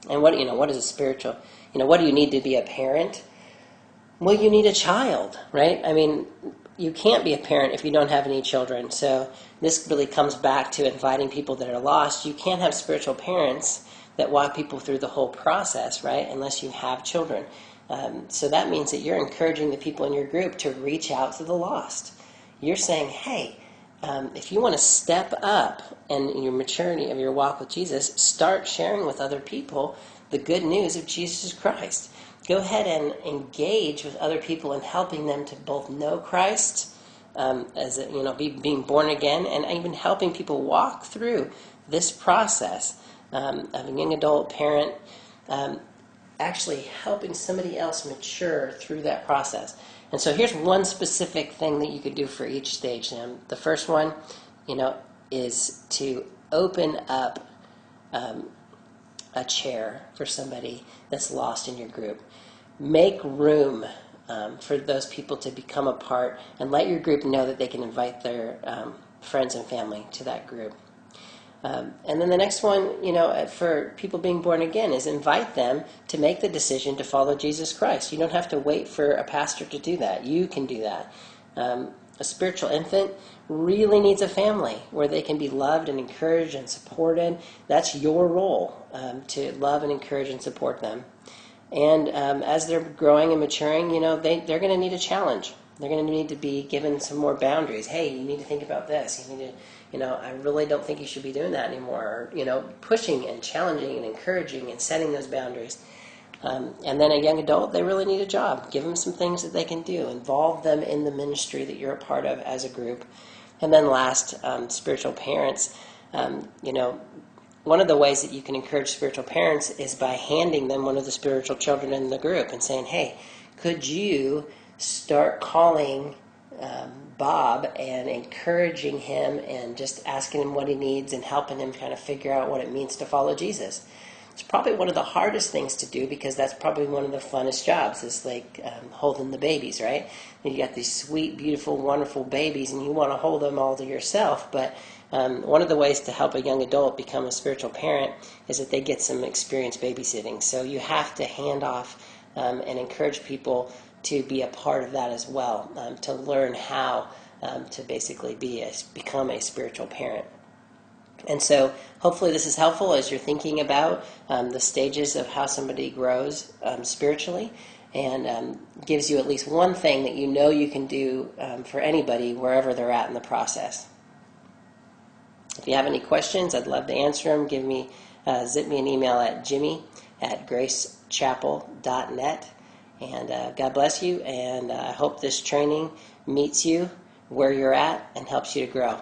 And what is a spiritual? What do you need to be a parent? Well, you need a child, right? I mean, you can't be a parent if you don't have any children. So this really comes back to inviting people that are lost. You can't have spiritual parents that walk people through the whole process, right? Unless you have children. So that means that you're encouraging the people in your group to reach out to the lost. You're saying, hey, if you want to step up in your maturity of your walk with Jesus, start sharing with other people the good news of Jesus Christ. Go ahead and engage with other people in helping them to both know Christ, being born again, and even helping people walk through this process of a young adult parent, actually helping somebody else mature through that process. And so here's one specific thing that you could do for each stage. The first one, is to open up a chair for somebody that's lost in your group. Make room for those people to become a part, and let your group know that they can invite their friends and family to that group. And then the next one, for people being born again, is invite them to make the decision to follow Jesus Christ. You don't have to wait for a pastor to do that. You can do that. A spiritual infant really needs a family where they can be loved and encouraged and supported. That's your role, to love and encourage and support them. And as they're growing and maturing, they're going to need a challenge. They're going to need to be given some more boundaries. Hey, you need to think about this. You need to, I really don't think you should be doing that anymore. Or, pushing and challenging and encouraging and setting those boundaries. And then a young adult, they really need a job. Give them some things that they can do. Involve them in the ministry that you're a part of as a group. And then last, spiritual parents, one of the ways that you can encourage spiritual parents is by handing them one of the spiritual children in the group and saying, hey, could you start calling Bob and encouraging him and just asking him what he needs and helping him kind of figure out what it means to follow Jesus. It's probably one of the hardest things to do because that's probably one of the funnest jobs is like holding the babies, right? And you got these sweet, beautiful, wonderful babies and you want to hold them all to yourself, but one of the ways to help a young adult become a spiritual parent is that they get some experience babysitting. So you have to hand off and encourage people to be a part of that as well, to learn how to basically become a spiritual parent. And so hopefully this is helpful as you're thinking about the stages of how somebody grows spiritually, and gives you at least one thing that you can do for anybody wherever they're at in the process. If you have any questions, I'd love to answer them. Zip me an email at jimmy@gracechapel.net. And God bless you, and I hope this training meets you where you're at and helps you to grow.